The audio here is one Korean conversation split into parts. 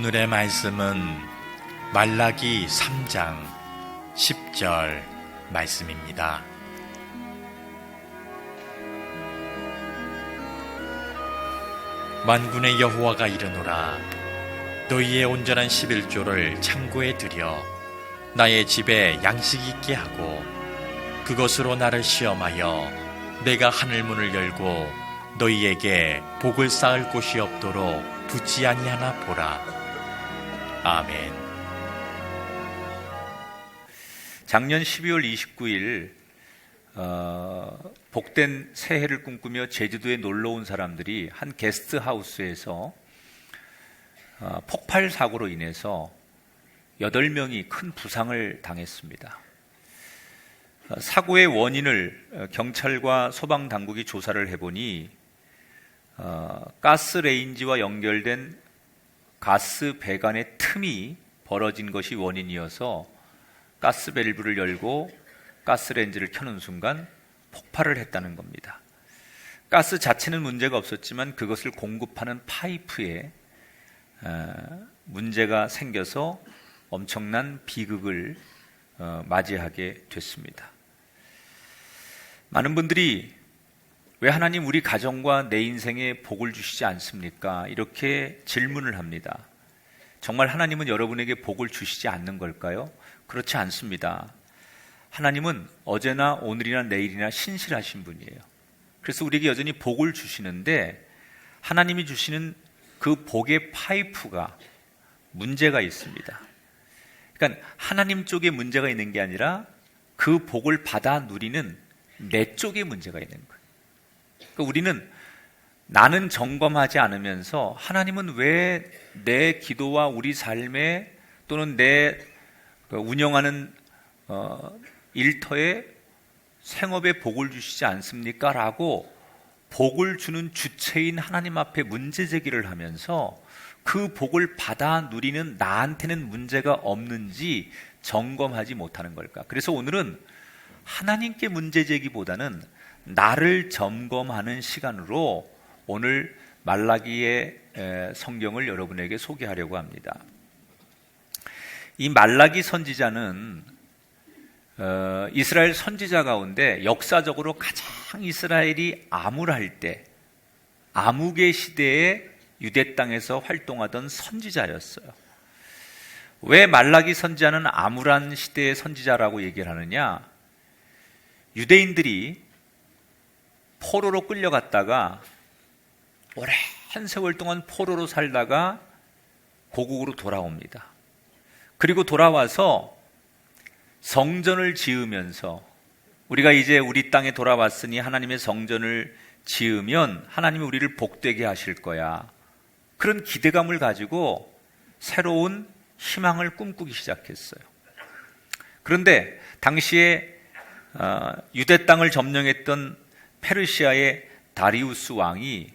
오늘의 말씀은 말라기 3장 10절 말씀입니다. 만군의 여호와가 이르노라. 너희의 온전한 11조를 창고에 들여 나의 집에 양식 있게 하고 그것으로 나를 시험하여 내가 하늘문을 열고 너희에게 복을 쌓을 곳이 없도록 두지 아니하나 보라. 아멘. 작년 12월 29일 복된 새해를 꿈꾸며 제주도에 놀러 온 사람들이 한 게스트하우스에서 폭발 사고로 인해서 8명이 큰 부상을 당했습니다. 사고의 원인을 경찰과 소방당국이 조사를 해보니 가스레인지와 연결된 가스 배관의 틈이 벌어진 것이 원인이어서 가스 밸브를 열고 가스레인지를 켜는 순간 폭발을 했다는 겁니다. 가스 자체는 문제가 없었지만 그것을 공급하는 파이프에 문제가 생겨서 엄청난 비극을 맞이하게 됐습니다. 많은 분들이 왜 하나님 우리 가정과 내 인생에 복을 주시지 않습니까? 이렇게 질문을 합니다. 정말 하나님은 여러분에게 복을 주시지 않는 걸까요? 그렇지 않습니다. 하나님은 어제나 오늘이나 내일이나 신실하신 분이에요. 그래서 우리에게 여전히 복을 주시는데 하나님이 주시는 그 복의 파이프가 문제가 있습니다. 그러니까 하나님 쪽에 문제가 있는 게 아니라 그 복을 받아 누리는 내 쪽에 문제가 있는 거예요. 그러니까 우리는 나는 점검하지 않으면서 하나님은 왜 내 기도와 우리 삶에 또는 내 운영하는 일터에 생업에 복을 주시지 않습니까? 라고 복을 주는 주체인 하나님 앞에 문제 제기를 하면서 그 복을 받아 누리는 나한테는 문제가 없는지 점검하지 못하는 걸까? 그래서 오늘은 하나님께 문제 제기보다는 나를 점검하는 시간으로 오늘 말라기의 성경을 여러분에게 소개하려고 합니다. 이 말라기 선지자는 이스라엘 선지자 가운데 역사적으로 가장 이스라엘이 암울할 때 암흑의 시대에 유대 땅에서 활동하던 선지자였어요. 왜 말라기 선지자는 암울한 시대의 선지자라고 얘기를 하느냐? 유대인들이 포로로 끌려갔다가 오랜 세월 동안 포로로 살다가 고국으로 돌아옵니다. 그리고 돌아와서 성전을 지으면서 우리가 이제 우리 땅에 돌아왔으니 하나님의 성전을 지으면 하나님이 우리를 복되게 하실 거야. 그런 기대감을 가지고 새로운 희망을 꿈꾸기 시작했어요. 그런데 당시에 유대 땅을 점령했던 페르시아의 다리우스 왕이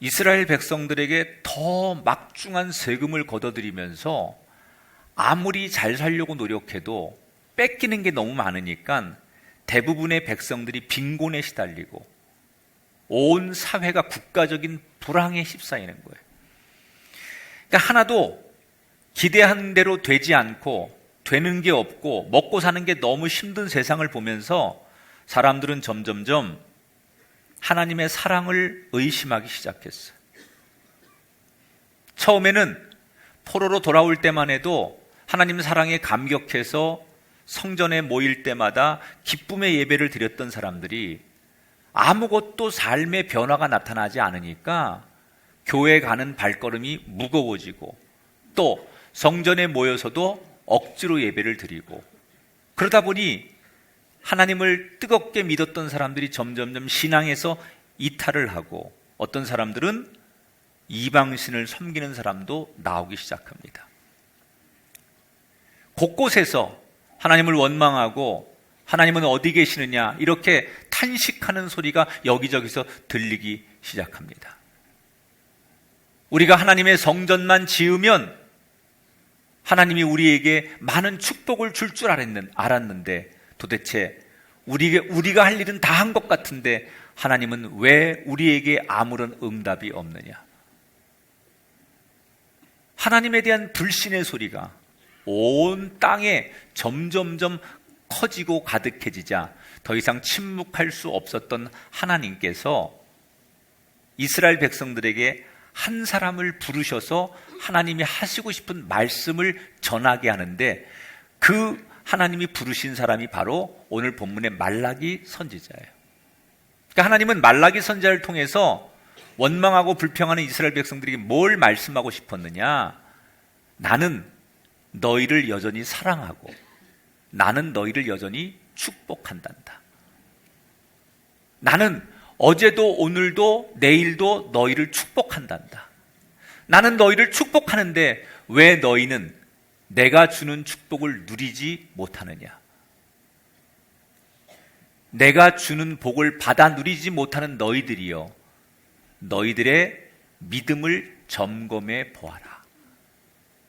이스라엘 백성들에게 더 막중한 세금을 걷어들이면서 아무리 잘 살려고 노력해도 뺏기는 게 너무 많으니까 대부분의 백성들이 빈곤에 시달리고 온 사회가 국가적인 불황에 휩싸이는 거예요. 그러니까 하나도 기대한 대로 되지 않고 되는 게 없고 먹고 사는 게 너무 힘든 세상을 보면서 사람들은 점점점 하나님의 사랑을 의심하기 시작했어요. 처음에는 포로로 돌아올 때만 해도 하나님 사랑에 감격해서 성전에 모일 때마다 기쁨의 예배를 드렸던 사람들이 아무것도 삶의 변화가 나타나지 않으니까 교회 가는 발걸음이 무거워지고 또 성전에 모여서도 억지로 예배를 드리고 그러다 보니 하나님을 뜨겁게 믿었던 사람들이 점점점 신앙에서 이탈을 하고 어떤 사람들은 이방신을 섬기는 사람도 나오기 시작합니다. 곳곳에서 하나님을 원망하고 하나님은 어디 계시느냐 이렇게 탄식하는 소리가 여기저기서 들리기 시작합니다. 우리가 하나님의 성전만 지으면 하나님이 우리에게 많은 축복을 줄 줄 알았는데 도대체 우리가 할 일은 다 한 것 같은데 하나님은 왜 우리에게 아무런 응답이 없느냐? 하나님에 대한 불신의 소리가 온 땅에 점점점 커지고 가득해지자 더 이상 침묵할 수 없었던 하나님께서 이스라엘 백성들에게 한 사람을 부르셔서 하나님이 하시고 싶은 말씀을 전하게 하는데, 그 하나님이 부르신 사람이 바로 오늘 본문의 말라기 선지자예요. 그러니까 하나님은 말라기 선지자를 통해서 원망하고 불평하는 이스라엘 백성들에게 뭘 말씀하고 싶었느냐? 나는 너희를 여전히 사랑하고 나는 너희를 여전히 축복한단다. 나는 어제도 오늘도 내일도 너희를 축복한단다. 나는 너희를 축복하는데 왜 너희는 내가 주는 축복을 누리지 못하느냐? 내가 주는 복을 받아 누리지 못하는 너희들이여, 너희들의 믿음을 점검해 보아라.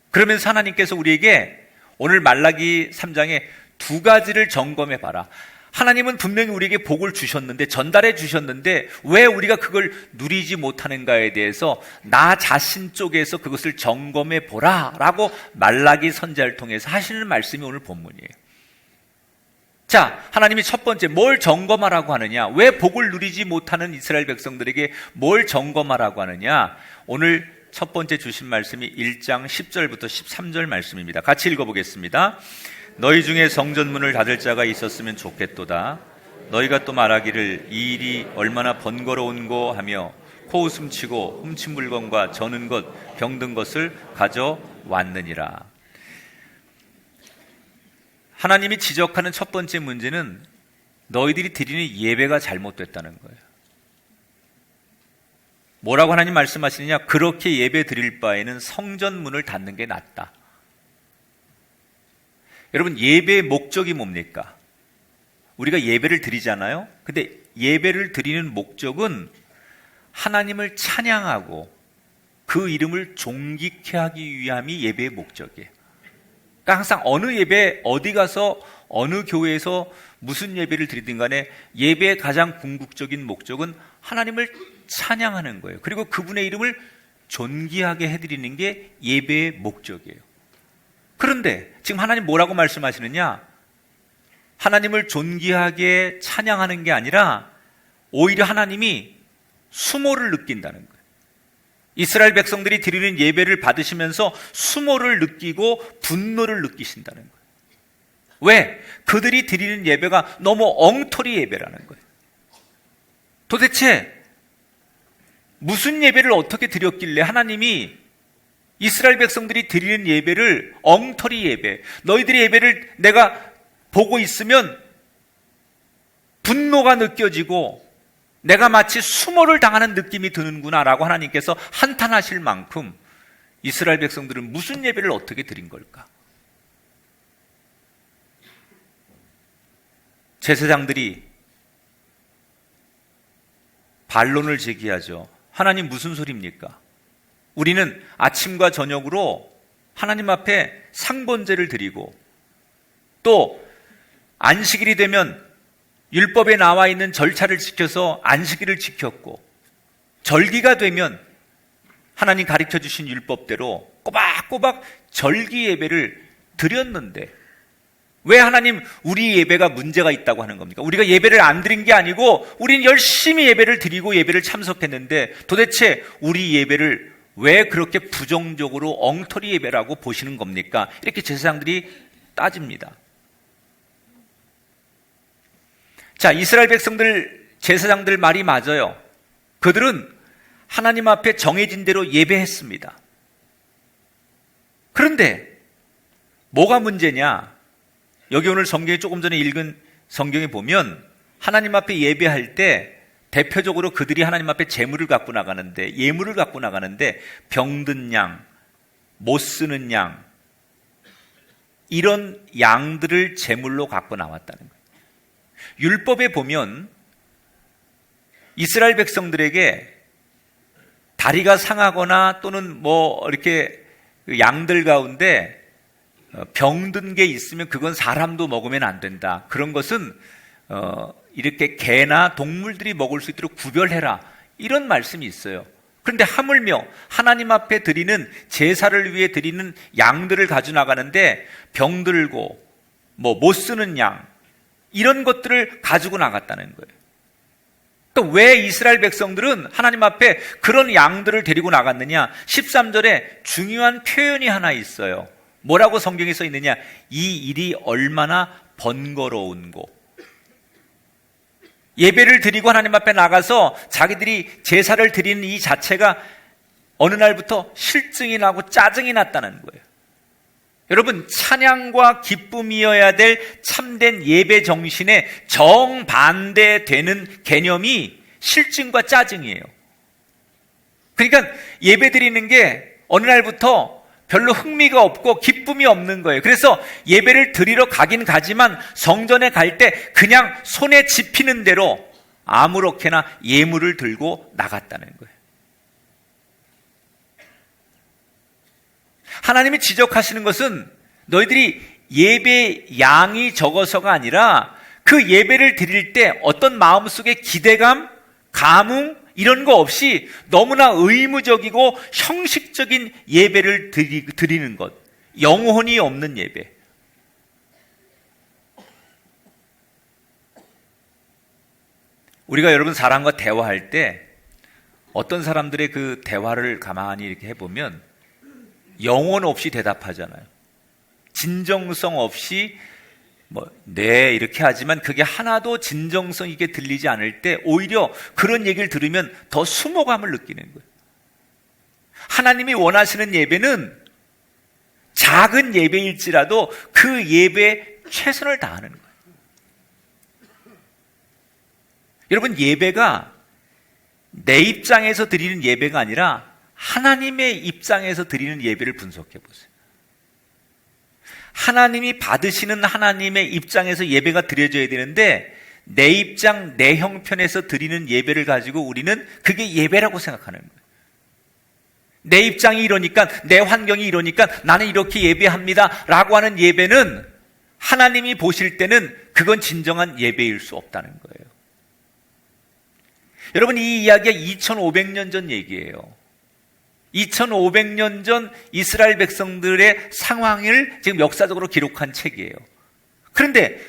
그러면서 하나님께서 우리에게 오늘 말라기 3장에 두 가지를 점검해 봐라. 하나님은 분명히 우리에게 복을 주셨는데, 전달해 주셨는데 왜 우리가 그걸 누리지 못하는가에 대해서 나 자신 쪽에서 그것을 점검해 보라 라고 말라기 선지자를 통해서 하시는 말씀이 오늘 본문이에요. 자, 하나님이 첫 번째 뭘 점검하라고 하느냐? 왜 복을 누리지 못하는 이스라엘 백성들에게 뭘 점검하라고 하느냐? 오늘 첫 번째 주신 말씀이 1장 10절부터 13절 말씀입니다. 같이 읽어보겠습니다. 너희 중에 성전문을 닫을 자가 있었으면 좋겠도다. 너희가 또 말하기를 이 일이 얼마나 번거로운고 하며 코웃음 치고 훔친 물건과 저는 것 병든 것을 가져왔느니라. 하나님이 지적하는 첫 번째 문제는 너희들이 드리는 예배가 잘못됐다는 거예요. 뭐라고 하나님 말씀하시느냐? 그렇게 예배 드릴 바에는 성전문을 닫는 게 낫다. 여러분, 예배의 목적이 뭡니까? 우리가 예배를 드리잖아요. 근데 예배를 드리는 목적은 하나님을 찬양하고 그 이름을 존귀케 하기 위함이 예배의 목적이에요. 그러니까 항상 어느 예배, 어디 가서 어느 교회에서 무슨 예배를 드리든 간에 예배의 가장 궁극적인 목적은 하나님을 찬양하는 거예요. 그리고 그분의 이름을 존귀하게 해드리는 게 예배의 목적이에요. 그런데 지금 하나님 뭐라고 말씀하시느냐? 하나님을 존귀하게 찬양하는 게 아니라 오히려 하나님이 수모를 느낀다는 거예요. 이스라엘 백성들이 드리는 예배를 받으시면서 수모를 느끼고 분노를 느끼신다는 거예요. 왜? 그들이 드리는 예배가 너무 엉터리 예배라는 거예요. 도대체 무슨 예배를 어떻게 드렸길래 하나님이 이스라엘 백성들이 드리는 예배를 엉터리 예배, 너희들의 예배를 내가 보고 있으면 분노가 느껴지고 내가 마치 수모를 당하는 느낌이 드는구나 라고 하나님께서 한탄하실 만큼 이스라엘 백성들은 무슨 예배를 어떻게 드린 걸까? 제사장들이 반론을 제기하죠. 하나님 무슨 소리입니까? 우리는 아침과 저녁으로 하나님 앞에 상번제를 드리고 또 안식일이 되면 율법에 나와 있는 절차를 지켜서 안식일을 지켰고 절기가 되면 하나님 가르쳐 주신 율법대로 꼬박꼬박 절기 예배를 드렸는데 왜 하나님 우리 예배가 문제가 있다고 하는 겁니까? 우리가 예배를 안 드린 게 아니고 우리는 열심히 예배를 드리고 예배를 참석했는데 도대체 우리 예배를 왜 그렇게 부정적으로 엉터리 예배라고 보시는 겁니까? 이렇게 제사장들이 따집니다. 자, 이스라엘 백성들, 제사장들 말이 맞아요. 그들은 하나님 앞에 정해진 대로 예배했습니다. 그런데 뭐가 문제냐? 여기 오늘 성경에 조금 전에 읽은 성경에 보면 하나님 앞에 예배할 때 대표적으로 그들이 하나님 앞에 제물을 갖고 나가는데, 예물을 갖고 나가는데 병든 양, 못 쓰는 양, 이런 양들을 제물로 갖고 나왔다는 거예요. 율법에 보면 이스라엘 백성들에게 다리가 상하거나 또는 뭐 이렇게 양들 가운데 병든 게 있으면 그건 사람도 먹으면 안 된다. 그런 것은 이렇게 개나 동물들이 먹을 수 있도록 구별해라. 이런 말씀이 있어요. 그런데 하물며 하나님 앞에 드리는 제사를 위해 드리는 양들을 가져 나가는데 병들고 못 쓰는 양 이런 것들을 가지고 나갔다는 거예요. 또 왜 이스라엘 백성들은 하나님 앞에 그런 양들을 데리고 나갔느냐? 13절에 중요한 표현이 하나 있어요. 뭐라고 성경에 써 있느냐? 이 일이 얼마나 번거로운고. 예배를 드리고 하나님 앞에 나가서 자기들이 제사를 드리는 이 자체가 어느 날부터 실증이 나고 짜증이 났다는 거예요. 여러분, 찬양과 기쁨이어야 될 참된 예배 정신에 정반대되는 개념이 실증과 짜증이에요. 그러니까 예배 드리는 게 어느 날부터 별로 흥미가 없고 기쁨이 없는 거예요. 그래서 예배를 드리러 가긴 가지만 성전에 갈 때 그냥 손에 집히는 대로 아무렇게나 예물을 들고 나갔다는 거예요. 하나님이 지적하시는 것은 너희들이 예배 양이 적어서가 아니라 그 예배를 드릴 때 어떤 마음속에 기대감, 감흥 이런 거 없이 너무나 의무적이고 형식적인 예배를 드리는 것, 영혼이 없는 예배. 우리가 여러분 사람과 대화할 때 어떤 사람들의 그 대화를 가만히 이렇게 해보면 영혼 없이 대답하잖아요. 진정성 없이 네 이렇게 하지만 그게 하나도 진정성 있게 들리지 않을 때 오히려 그런 얘기를 들으면 더 수모감을 느끼는 거예요. 하나님이 원하시는 예배는 작은 예배일지라도 그 예배에 최선을 다하는 거예요. 여러분, 예배가 내 입장에서 드리는 예배가 아니라 하나님의 입장에서 드리는 예배를 분석해 보세요. 하나님이 받으시는 하나님의 입장에서 예배가 드려져야 되는데 내 입장, 내 형편에서 드리는 예배를 가지고 우리는 그게 예배라고 생각하는 거예요. 내 입장이 이러니까, 내 환경이 이러니까 나는 이렇게 예배합니다 라고 하는 예배는 하나님이 보실 때는 그건 진정한 예배일 수 없다는 거예요. 여러분, 이 이야기가 2500년 전 얘기예요. 2500년 전 이스라엘 백성들의 상황을 지금 역사적으로 기록한 책이에요. 그런데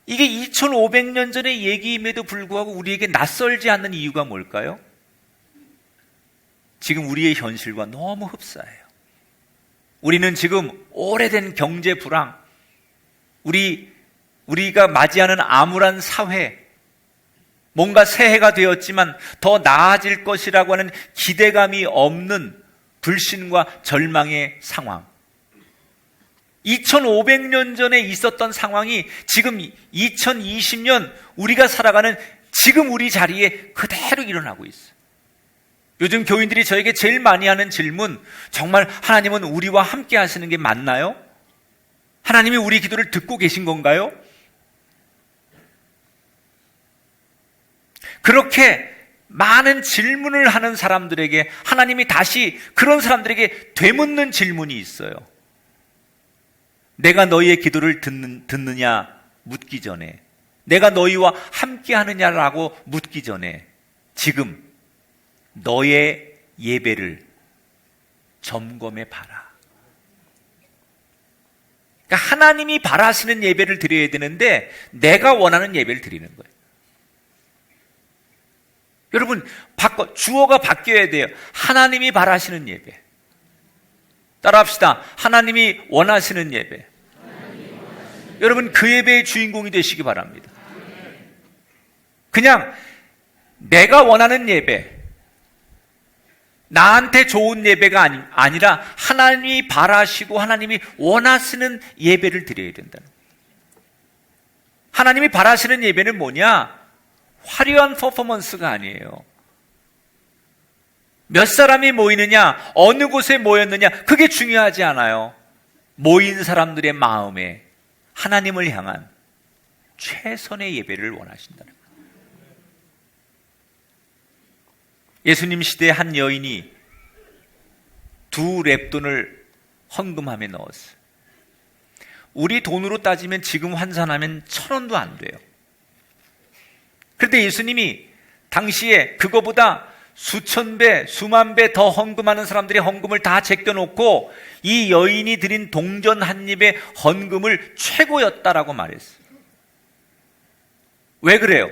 이게 2500년 전의 얘기임에도 불구하고 우리에게 낯설지 않는 이유가 뭘까요? 지금 우리의 현실과 너무 흡사해요. 우리는 지금 오래된 경제 불황, 우리가 맞이하는 암울한 사회, 뭔가 새해가 되었지만 더 나아질 것이라고 하는 기대감이 없는 불신과 절망의 상황. 2500년 전에 있었던 상황이 지금 2020년 우리가 살아가는 지금 우리 자리에 그대로 일어나고 있어요. 요즘 교인들이 저에게 제일 많이 하는 질문, 정말 하나님은 우리와 함께 하시는 게 맞나요? 하나님이 우리 기도를 듣고 계신 건가요? 그렇게 많은 질문을 하는 사람들에게 하나님이 다시 그런 사람들에게 되묻는 질문이 있어요. 내가 너희의 기도를 듣느냐 묻기 전에, 내가 너희와 함께 하느냐라고 묻기 전에 지금 너의 예배를 점검해 봐라. 그러니까 하나님이 바라시는 예배를 드려야 되는데 내가 원하는 예배를 드리는 거예요. 여러분, 주어가 바뀌어야 돼요. 하나님이 바라시는 예배. 따라합시다. 하나님이 원하시는 예배. 여러분, 그 예배의 주인공이 되시기 바랍니다. 그냥 내가 원하는 예배, 나한테 좋은 예배가 아니라 하나님이 바라시고 하나님이 원하시는 예배를 드려야 된다는 거예요. 하나님이 바라시는 예배는 뭐냐? 화려한 퍼포먼스가 아니에요. 몇 사람이 모이느냐, 어느 곳에 모였느냐, 그게 중요하지 않아요. 모인 사람들의 마음에 하나님을 향한 최선의 예배를 원하신다는 거예요. 예수님 시대에 한 여인이 2렙돈을 헌금함에 넣었어요. 우리 돈으로 따지면 지금 환산하면 1,000원도 안 돼요. 그런데 예수님이 당시에 그거보다 수천 배, 수만 배 더 헌금하는 사람들이 헌금을 다 제껴놓고 이 여인이 드린 동전 한 입의 헌금을 최고였다라고 말했어요. 왜 그래요?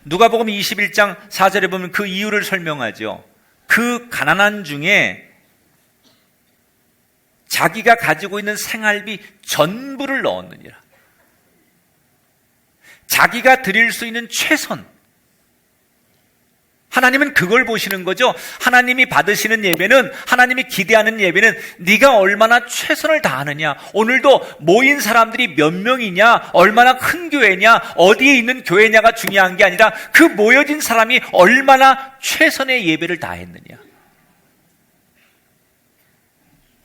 누가복음 21장 4절에 보면 그 이유를 설명하죠. 그 가난한 중에 자기가 가지고 있는 생활비 전부를 넣었느니라. 자기가 드릴 수 있는 최선. 하나님은 그걸 보시는 거죠. 하나님이 받으시는 예배는, 하나님이 기대하는 예배는 네가 얼마나 최선을 다하느냐. 오늘도 모인 사람들이 몇 명이냐, 얼마나 큰 교회냐, 어디에 있는 교회냐가 중요한 게 아니라 그 모여진 사람이 얼마나 최선의 예배를 다했느냐.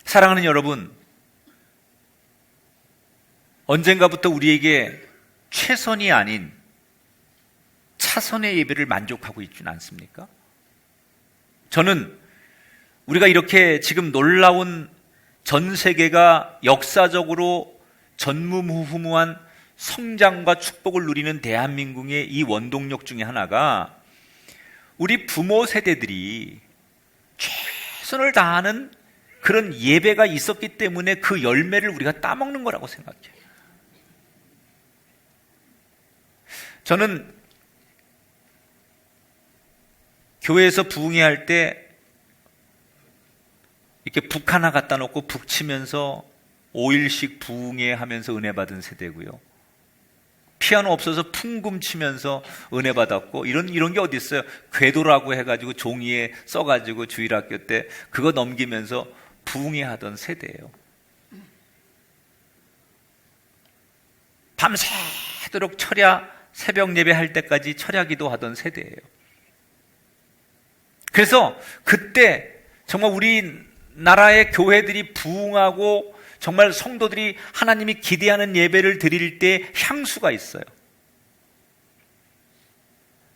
사랑하는 여러분, 언젠가부터 우리에게 최선이 아닌 차선의 예배를 만족하고 있지는 않습니까? 저는 우리가 이렇게 지금 놀라운 전 세계가 역사적으로 전무후무한 성장과 축복을 누리는 대한민국의 이 원동력 중에 하나가 우리 부모 세대들이 최선을 다하는 그런 예배가 있었기 때문에 그 열매를 우리가 따먹는 거라고 생각해요. 저는 교회에서 부흥회 할 때 이렇게 북 하나 갖다 놓고 북 치면서 5일씩 부흥회 하면서 은혜 받은 세대고요. 피아노 없어서 풍금 치면서 은혜 받았고, 이런 게 어디 있어요? 궤도라고 해가지고 종이에 써가지고 주일학교 때 그거 넘기면서 부흥회 하던 세대예요. 밤새도록 철야 새벽 예배 할 때까지 철야기도 하던 세대예요. 그래서 그때 정말 우리나라의 교회들이 부흥하고 정말 성도들이 하나님이 기대하는 예배를 드릴 때 향수가 있어요.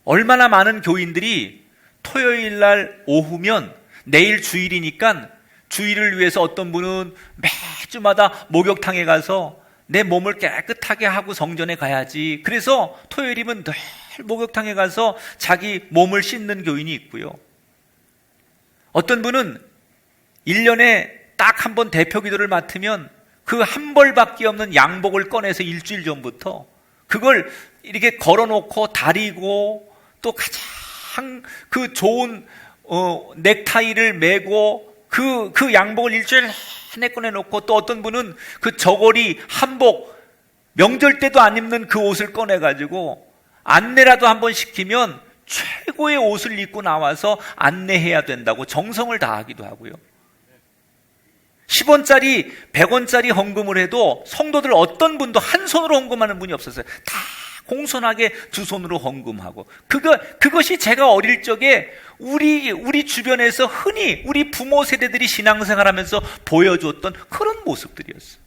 얼마나 많은 교인들이 토요일 날 오후면 내일 주일이니까 주일을 위해서 어떤 분은 매주마다 목욕탕에 가서 내 몸을 깨끗하게 하고 성전에 가야지. 그래서 토요일이면 늘 목욕탕에 가서 자기 몸을 씻는 교인이 있고요. 어떤 분은 1년에 딱 한 번 대표 기도를 맡으면 그 한 벌밖에 없는 양복을 꺼내서 일주일 전부터 그걸 이렇게 걸어놓고 다리고 또 가장 그 좋은 넥타이를 메고 그 양복을 일주일 내내 꺼내놓고, 또 어떤 분은 그 저고리 한복 명절 때도 안 입는 그 옷을 꺼내가지고 안내라도 한번 시키면 최고의 옷을 입고 나와서 안내해야 된다고 정성을 다하기도 하고요. 10원짜리, 100원짜리 헌금을 해도 성도들 어떤 분도 한 손으로 헌금하는 분이 없었어요. 다 공손하게 두 손으로 헌금하고. 그것이 제가 어릴 적에 우리 주변에서 흔히 우리 부모 세대들이 신앙생활 하면서 보여줬던 그런 모습들이었어요.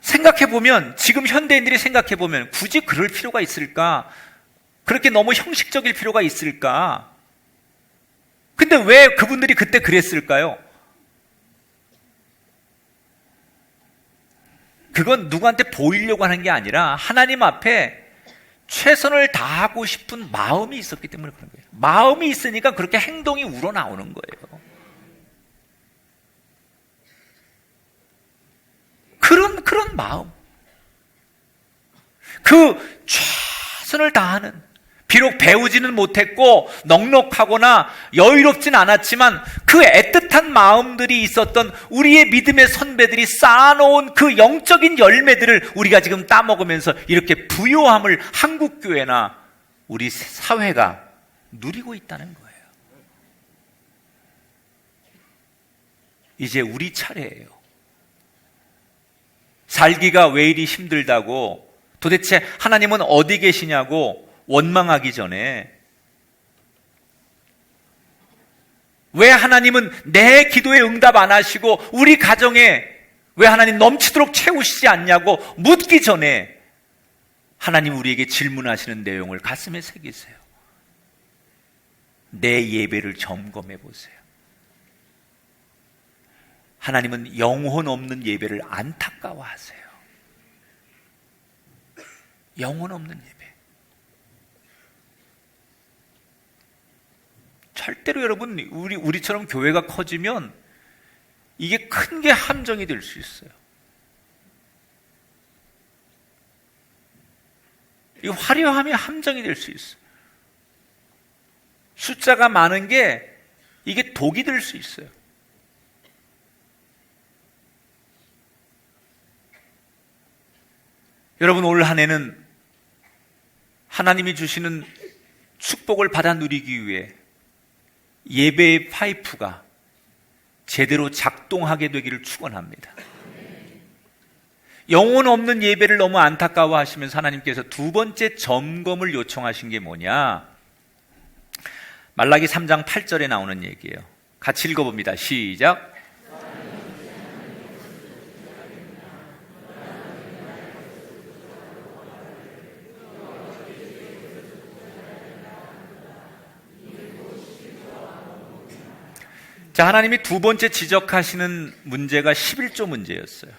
생각해보면, 지금 현대인들이 생각해보면 굳이 그럴 필요가 있을까? 그렇게 너무 형식적일 필요가 있을까? 근데 왜 그분들이 그때 그랬을까요? 그건 누구한테 보이려고 하는 게 아니라 하나님 앞에 최선을 다하고 싶은 마음이 있었기 때문에 그런 거예요. 마음이 있으니까 그렇게 행동이 우러나오는 거예요. 그런 마음. 그 최선을 다하는, 비록 배우지는 못했고 넉넉하거나 여유롭진 않았지만 그 애틋한 마음들이 있었던 우리의 믿음의 선배들이 쌓아놓은 그 영적인 열매들을 우리가 지금 따먹으면서 이렇게 부요함을 한국교회나 우리 사회가 누리고 있다는 거예요. 이제 우리 차례예요. 살기가 왜 이리 힘들다고, 도대체 하나님은 어디 계시냐고 원망하기 전에, 왜 하나님은 내 기도에 응답 안 하시고 우리 가정에 왜 하나님 넘치도록 채우시지 않냐고 묻기 전에 하나님 우리에게 질문하시는 내용을 가슴에 새기세요. 내 예배를 점검해 보세요. 하나님은 영혼 없는 예배를 안타까워하세요. 영혼 없는 예배. 절대로 여러분, 우리처럼 교회가 커지면 이게 큰 게 함정이 될 수 있어요. 이 화려함이 함정이 될 수 있어요. 숫자가 많은 게 이게 독이 될 수 있어요. 여러분, 올 한 해는 하나님이 주시는 축복을 받아 누리기 위해 예배의 파이프가 제대로 작동하게 되기를 축원합니다. 영혼 없는 예배를 너무 안타까워 하시면서 하나님께서 두 번째 점검을 요청하신 게 뭐냐? 말라기 3장 8절에 나오는 얘기예요. 같이 읽어봅니다. 시작. 자, 하나님이 두 번째 지적하시는 문제가 11조 문제였어요.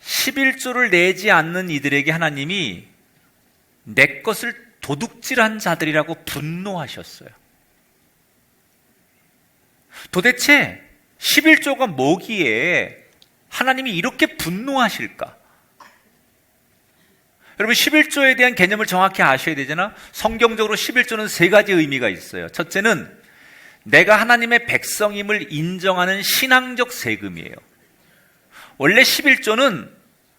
11조를 내지 않는 이들에게 하나님이 내 것을 도둑질한 자들이라고 분노하셨어요. 도대체 11조가 뭐기에 하나님이 이렇게 분노하실까? 여러분, 11조에 대한 개념을 정확히 아셔야 되잖아. 성경적으로 11조는 세 가지 의미가 있어요. 첫째는 내가 하나님의 백성임을 인정하는 신앙적 세금이에요. 원래 11조는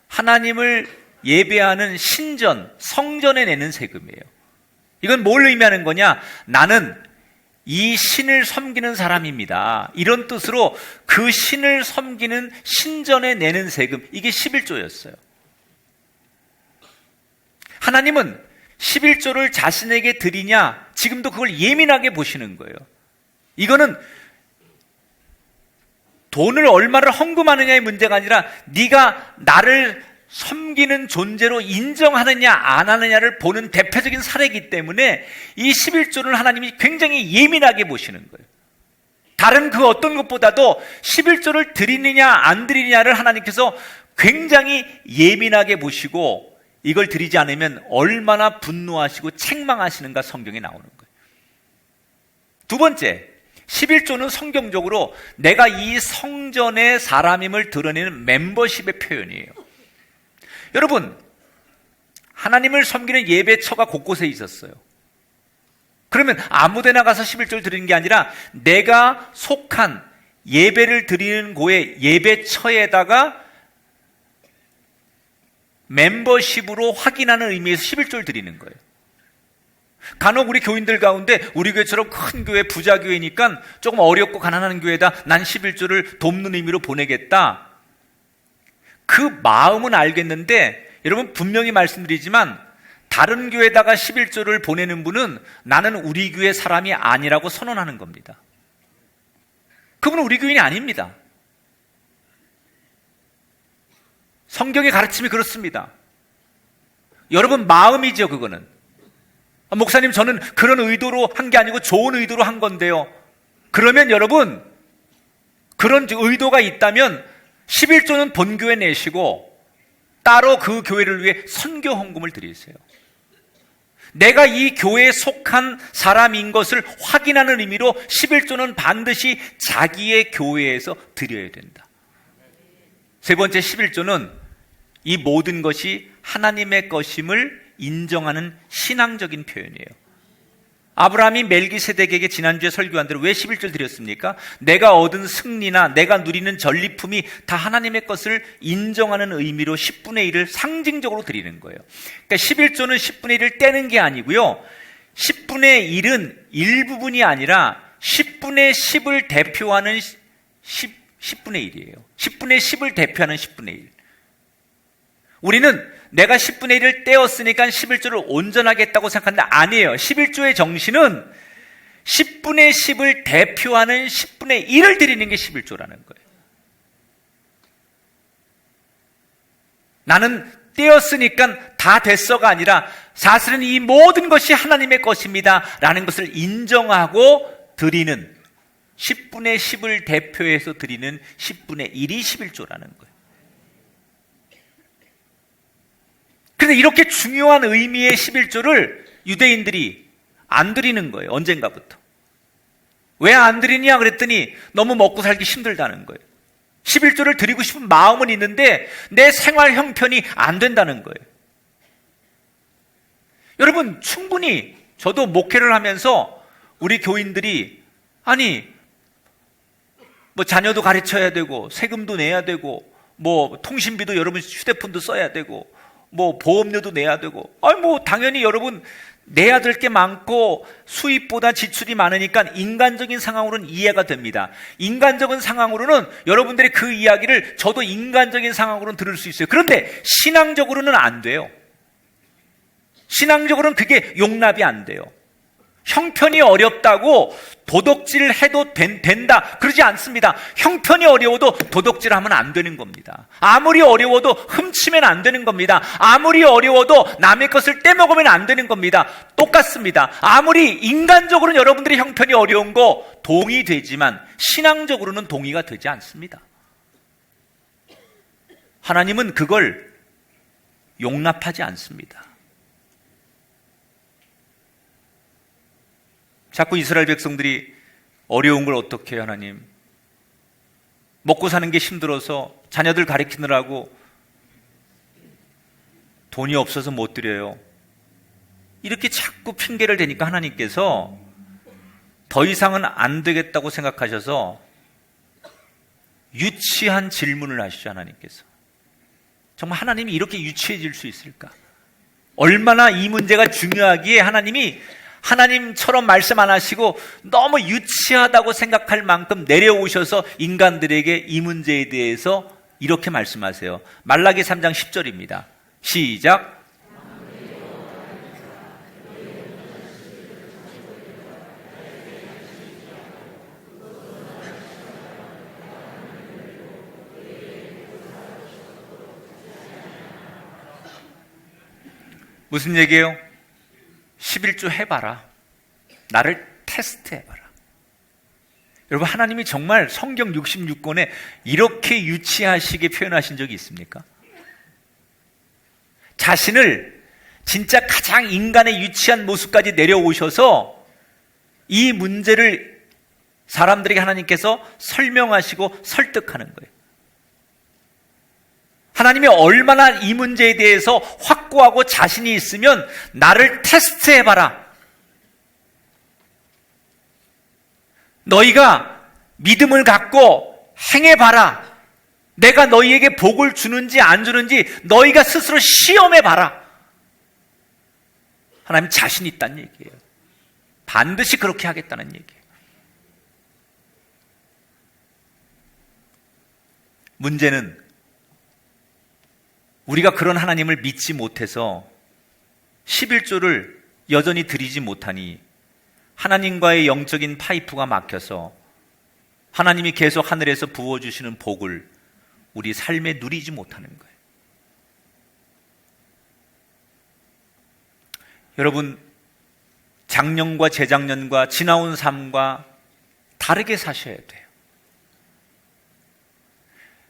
하나님을 예배하는 신전, 성전에 내는 세금이에요. 이건 뭘 의미하는 거냐? 나는 이 신을 섬기는 사람입니다. 이런 뜻으로 그 신을 섬기는 신전에 내는 세금, 이게 11조였어요. 하나님은 11조를 자신에게 드리냐? 지금도 그걸 예민하게 보시는 거예요. 이거는 돈을 얼마를 헌금하느냐의 문제가 아니라 네가 나를 섬기는 존재로 인정하느냐 안 하느냐를 보는 대표적인 사례이기 때문에 이 11조를 하나님이 굉장히 예민하게 보시는 거예요. 다른 그 어떤 것보다도 11조를 드리느냐 안 드리느냐를 하나님께서 굉장히 예민하게 보시고 이걸 드리지 않으면 얼마나 분노하시고 책망하시는가 성경에 나오는 거예요. 두 번째, 11조는 성경적으로 내가 이 성전의 사람임을 드러내는 멤버십의 표현이에요. 여러분, 하나님을 섬기는 예배처가 곳곳에 있었어요. 그러면 아무데나 가서 11조를 드리는 게 아니라 내가 속한 예배를 드리는 곳의 예배처에다가 멤버십으로 확인하는 의미에서 11조를 드리는 거예요. 간혹 우리 교인들 가운데 우리 교회처럼 큰 교회, 부자 교회니까 조금 어렵고 가난한 교회다, 난 11조를 돕는 의미로 보내겠다, 그 마음은 알겠는데 여러분, 분명히 말씀드리지만 다른 교회에다가 11조를 보내는 분은 나는 우리 교회 사람이 아니라고 선언하는 겁니다. 그분은 우리 교인이 아닙니다. 성경의 가르침이 그렇습니다. 여러분, 마음이죠, 그거는. 목사님, 저는 그런 의도로 한 게 아니고 좋은 의도로 한 건데요. 그러면 여러분, 그런 의도가 있다면 11조는 본교회 내시고 따로 그 교회를 위해 선교 헌금을 드리세요. 내가 이 교회에 속한 사람인 것을 확인하는 의미로 11조는 반드시 자기의 교회에서 드려야 된다. 세 번째, 11조는 이 모든 것이 하나님의 것임을 인정하는 신앙적인 표현이에요. 아브라함이 멜기세덱에게 지난주에 설교한 대로 왜 11조 드렸습니까? 내가 얻은 승리나 내가 누리는 전리품이 다 하나님의 것을 인정하는 의미로 10분의 1을 상징적으로 드리는 거예요. 그러니까 11조는 10분의 1을 떼는 게 아니고요, 10분의 1은 일부분이 아니라 10분의 10을 대표하는 10분의 1이에요. 10분의 10을 대표하는 10분의 1. 우리는 내가 10분의 1을 떼었으니까 11조를 온전하게 했다고 생각하는데 아니에요. 11조의 정신은 10분의 10을 대표하는 10분의 1을 드리는 게 11조라는 거예요. 나는 떼었으니까 다 됐어가 아니라 사실은 이 모든 것이 하나님의 것입니다 라는 것을 인정하고 드리는 10분의 10을 대표해서 드리는 10분의 1이 11조라는 거예요. 그런데 이렇게 중요한 의미의 11조를 유대인들이 안 드리는 거예요. 언젠가부터. 왜 안 드리냐 그랬더니 너무 먹고 살기 힘들다는 거예요. 11조를 드리고 싶은 마음은 있는데 내 생활 형편이 안 된다는 거예요. 여러분, 충분히 저도 목회를 하면서 우리 교인들이 뭐 자녀도 가르쳐야 되고 세금도 내야 되고 뭐 통신비도 여러분 휴대폰도 써야 되고 뭐 보험료도 내야 되고 뭐 당연히 여러분 내야 될 게 많고 수입보다 지출이 많으니까 인간적인 상황으로는 이해가 됩니다. 인간적인 상황으로는 여러분들의 그 이야기를 저도 인간적인 상황으로는 들을 수 있어요. 그런데 신앙적으로는 안 돼요. 신앙적으로는 그게 용납이 안 돼요. 형편이 어렵다고 도덕질을 해도 된다 그러지 않습니다. 형편이 어려워도 도덕질하면 안 되는 겁니다. 아무리 어려워도 훔치면 안 되는 겁니다. 아무리 어려워도 남의 것을 떼먹으면 안 되는 겁니다. 똑같습니다. 아무리 인간적으로는 여러분들의 형편이 어려운 거 동의되지만 신앙적으로는 동의가 되지 않습니다. 하나님은 그걸 용납하지 않습니다. 자꾸 이스라엘 백성들이 어려운 걸 어떻게 해요, 하나님? 먹고 사는 게 힘들어서 자녀들 가르치느라고 돈이 없어서 못 드려요. 이렇게 자꾸 핑계를 대니까 하나님께서 더 이상은 안 되겠다고 생각하셔서 유치한 질문을 하시죠, 하나님께서. 정말 하나님이 이렇게 유치해질 수 있을까? 얼마나 이 문제가 중요하기에 하나님이 하나님처럼 말씀 안 하시고 너무 유치하다고 생각할 만큼 내려오셔서 인간들에게 이 문제에 대해서 이렇게 말씀하세요. 말라기 3장 10절입니다. 시작. 무슨 얘기예요? 11조 해봐라. 나를 테스트해봐라. 여러분, 하나님이 정말 성경 66권에 이렇게 유치하시게 표현하신 적이 있습니까? 자신을 진짜 가장 인간의 유치한 모습까지 내려오셔서 이 문제를 사람들에게 하나님께서 설명하시고 설득하는 거예요. 하나님이 얼마나 이 문제에 대해서 확고하고 자신이 있으면 나를 테스트해봐라. 너희가 믿음을 갖고 행해봐라. 내가 너희에게 복을 주는지 안 주는지 너희가 스스로 시험해봐라. 하나님 자신이 있다는 얘기예요. 반드시 그렇게 하겠다는 얘기예요. 문제는 우리가 그런 하나님을 믿지 못해서 11조를 여전히 드리지 못하니 하나님과의 영적인 파이프가 막혀서 하나님이 계속 하늘에서 부어주시는 복을 우리 삶에 누리지 못하는 거예요. 여러분, 작년과 재작년과 지나온 삶과 다르게 사셔야 돼요.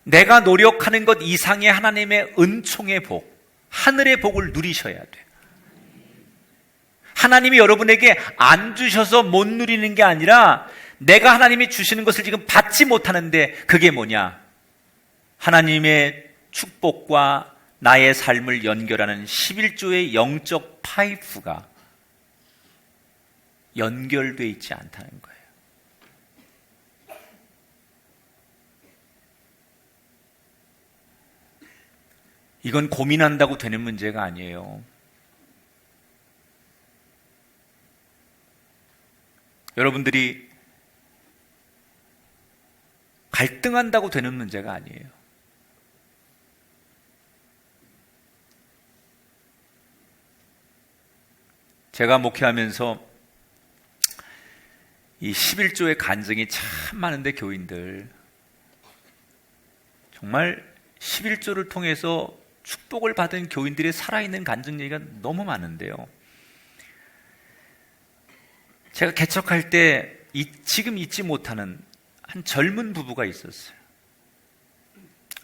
내가 노력하는 것 이상의 하나님의 은총의 복, 하늘의 복을 누리셔야 돼요. 하나님이 여러분에게 안 주셔서 못 누리는 게 아니라 내가 하나님이 주시는 것을 지금 받지 못하는데 그게 뭐냐? 하나님의 축복과 나의 삶을 연결하는 11조의 영적 파이프가 연결되어 있지 않다는 거예요. 이건 고민한다고 되는 문제가 아니에요. 여러분들이 갈등한다고 되는 문제가 아니에요. 제가 목회하면서 이 11조의 간증이 참 많은데 교인들 정말 11조를 통해서 축복을 받은 교인들의 살아있는 간증 얘기가 너무 많은데요. 제가 개척할 때 지금 잊지 못하는 한 젊은 부부가 있었어요.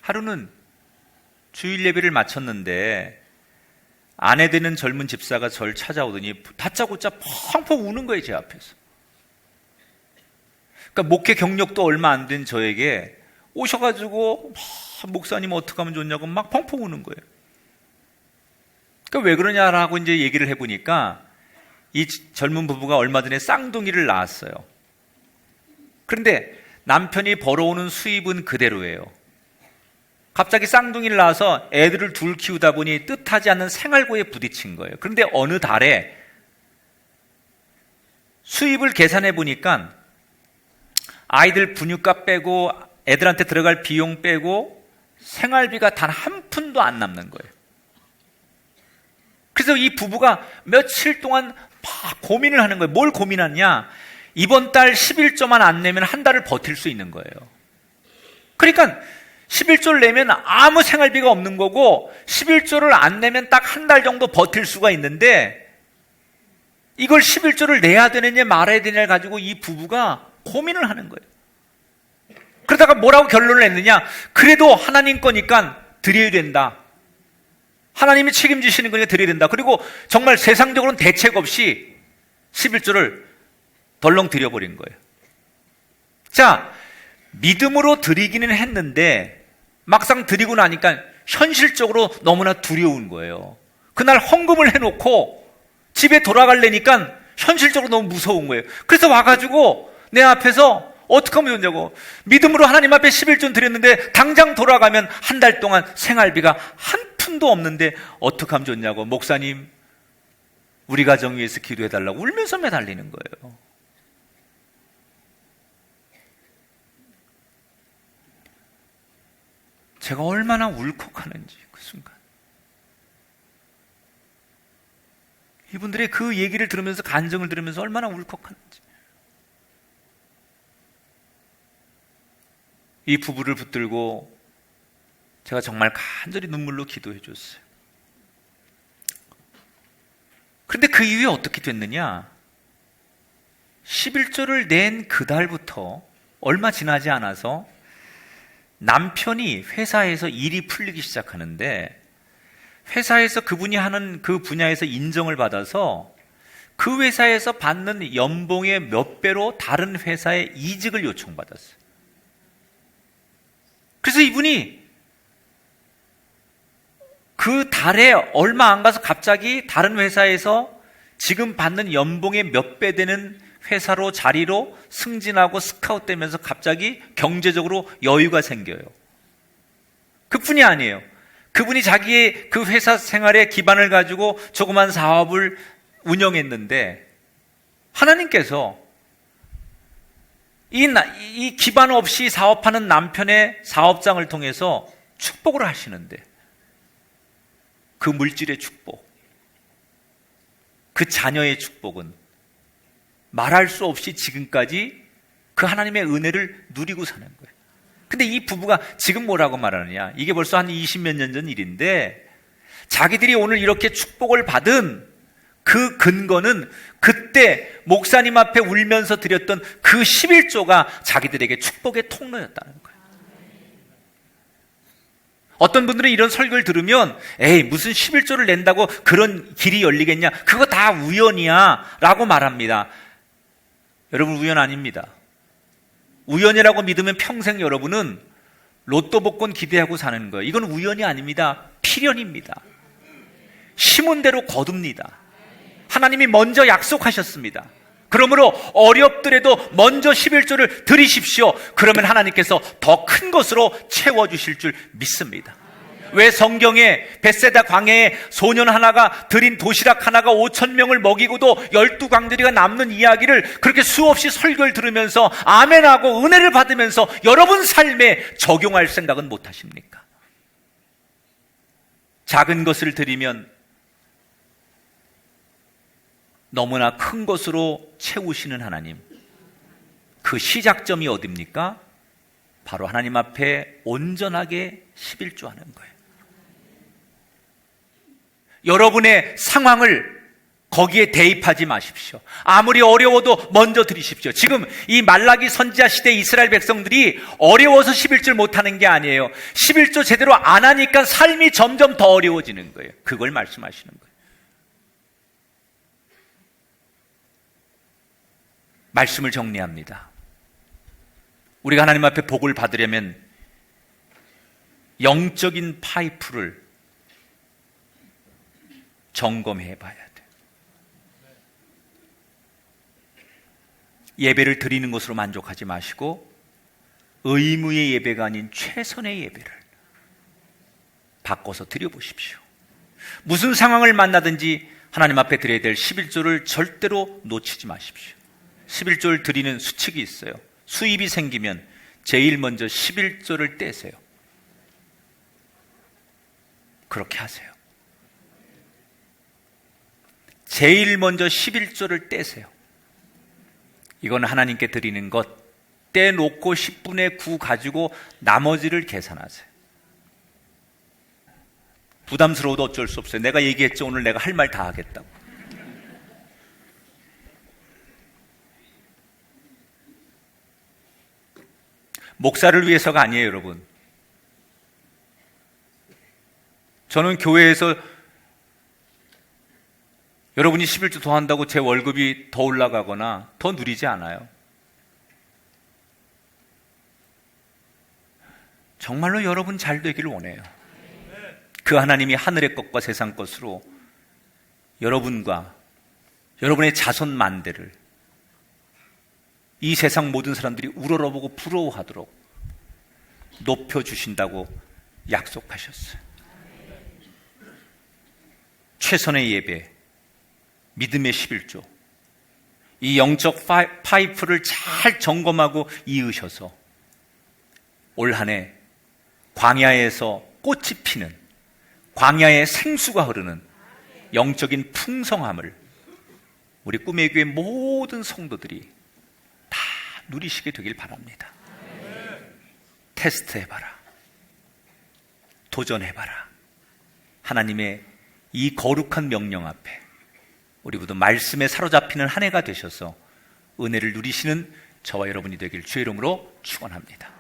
하루는 주일 예배를 마쳤는데 아내 되는 젊은 집사가 저를 찾아오더니 다짜고짜 펑펑 우는 거예요, 제 앞에서. 그러니까 목회 경력도 얼마 안 된 저에게 오셔가지고 목사님 어떻게 하면 좋냐고 막 펑펑 우는 거예요. 그러니까 왜 그러냐라고 이제 얘기를 해보니까 이 젊은 부부가 얼마 전에 쌍둥이를 낳았어요. 그런데 남편이 벌어오는 수입은 그대로예요. 갑자기 쌍둥이를 낳아서 애들을 둘 키우다 보니 뜻하지 않는 생활고에 부딪힌 거예요. 그런데 어느 달에 수입을 계산해 보니까 아이들 분유값 빼고 애들한테 들어갈 비용 빼고 생활비가 단 한 푼도 안 남는 거예요. 그래서 이 부부가 며칠 동안 막 고민을 하는 거예요. 뭘 고민하냐? 이번 달 11조만 안 내면 한 달을 버틸 수 있는 거예요. 그러니까 11조를 내면 아무 생활비가 없는 거고 11조를 안 내면 딱 한 달 정도 버틸 수가 있는데 이걸 11조를 내야 되느냐 말아야 되느냐를 가지고 이 부부가 고민을 하는 거예요. 그러다가 뭐라고 결론을 냈느냐? 그래도 하나님 거니까 드려야 된다. 하나님이 책임지시는 거니까 드려야 된다. 그리고 정말 세상적으로는 대책 없이 11조를 덜렁 드려버린 거예요. 자, 믿음으로 드리기는 했는데 막상 드리고 나니까 현실적으로 너무나 두려운 거예요. 그날 헌금을 해놓고 집에 돌아가려니까 현실적으로 너무 무서운 거예요. 그래서 와가지고 내 앞에서 어떻게 하면 좋냐고, 믿음으로 하나님 앞에 11조 드렸는데 당장 돌아가면 한 달 동안 생활비가 한 푼도 없는데 어떻게 하면 좋냐고, 목사님 우리 가정 위해서 기도해달라고 울면서 매달리는 거예요. 제가 얼마나 울컥하는지 그 순간. 이분들의 그 얘기를 들으면서, 간증을 들으면서 얼마나 울컥하는지. 이 부부를 붙들고 제가 정말 간절히 눈물로 기도해 줬어요. 그런데 그 이후에 어떻게 됐느냐? 11조를 낸 그달부터 얼마 지나지 않아서 남편이 회사에서 일이 풀리기 시작하는데, 회사에서 그분이 하는 그 분야에서 인정을 받아서 그 회사에서 받는 연봉의 몇 배로 다른 회사에 이직을 요청받았어요. 그래서 이분이 그 달에 얼마 안 가서 갑자기 다른 회사에서 지금 받는 연봉의 몇 배 되는 회사로, 자리로 승진하고 스카웃되면서 갑자기 경제적으로 여유가 생겨요. 그뿐이 아니에요. 그분이 자기의 그 회사 생활의 기반을 가지고 조그만 사업을 운영했는데 하나님께서 이 기반 없이 사업하는 남편의 사업장을 통해서 축복을 하시는데, 그 물질의 축복, 그 자녀의 축복은 말할 수 없이 지금까지 그 하나님의 은혜를 누리고 사는 거예요. 근데 이 부부가 지금 뭐라고 말하느냐? 이게 벌써 한 20몇 년 전 일인데, 자기들이 오늘 이렇게 축복을 받은 그 근거는 그때 목사님 앞에 울면서 드렸던 그 11조가 자기들에게 축복의 통로였다는 거예요. 어떤 분들은 이런 설교를 들으면 에이, 무슨 11조를 낸다고 그런 길이 열리겠냐? 그거 다 우연이야 라고 말합니다. 여러분, 우연 아닙니다. 우연이라고 믿으면 평생 여러분은 로또 복권 기대하고 사는 거예요. 이건 우연이 아닙니다. 필연입니다. 심은 대로 거둡니다. 하나님이 먼저 약속하셨습니다. 그러므로 어렵더라도 먼저 11조를 드리십시오. 그러면 하나님께서 더 큰 것으로 채워주실 줄 믿습니다. 왜 성경에 벳세다 광야에 소년 하나가 드린 도시락 하나가 5,000명을 먹이고도 12광들이가 남는 이야기를 그렇게 수없이 설교를 들으면서 아멘하고 은혜를 받으면서 여러분 삶에 적용할 생각은 못하십니까? 작은 것을 드리면 너무나 큰 것으로 채우시는 하나님, 그 시작점이 어디입니까? 바로 하나님 앞에 온전하게 11조 하는 거예요. 여러분의 상황을 거기에 대입하지 마십시오. 아무리 어려워도 먼저 드리십시오. 지금 이 말라기 선지자 시대 이스라엘 백성들이 어려워서 11조 못하는 게 아니에요. 11조 제대로 안 하니까 삶이 점점 더 어려워지는 거예요. 그걸 말씀하시는 거예요. 말씀을 정리합니다. 우리가 하나님 앞에 복을 받으려면 영적인 파이프를 점검해 봐야 돼. 예배를 드리는 것으로 만족하지 마시고 의무의 예배가 아닌 최선의 예배를 바꿔서 드려보십시오. 무슨 상황을 만나든지 하나님 앞에 드려야 될 11조를 절대로 놓치지 마십시오. 11조를 드리는 수칙이 있어요. 수입이 생기면 제일 먼저 11조를 떼세요. 그렇게 하세요. 제일 먼저 11조를 떼세요. 이건 하나님께 드리는 것, 떼놓고 10분의 9 가지고 나머지를 계산하세요. 부담스러워도 어쩔 수 없어요. 내가 얘기했죠. 오늘 내가 할 말 다 하겠다고. 목사를 위해서가 아니에요, 여러분. 저는 교회에서 여러분이 11조 더 한다고 제 월급이 더 올라가거나 더 누리지 않아요. 정말로 여러분 잘 되기를 원해요. 그 하나님이 하늘의 것과 세상 것으로 여러분과 여러분의 자손 만대를 이 세상 모든 사람들이 우러러보고 부러워하도록 높여주신다고 약속하셨어요. 최선의 예배, 믿음의 11조, 이 영적 파이프를 잘 점검하고 이으셔서 올 한 해 광야에서 꽃이 피는, 광야에 생수가 흐르는 영적인 풍성함을 우리 꿈의 교회 모든 성도들이 다 누리시게 되길 바랍니다. 테스트해봐라. 도전해봐라. 하나님의 이 거룩한 명령 앞에 우리 모두 말씀에 사로잡히는 한 해가 되셔서 은혜를 누리시는 저와 여러분이 되길 주의 이름으로 축원합니다.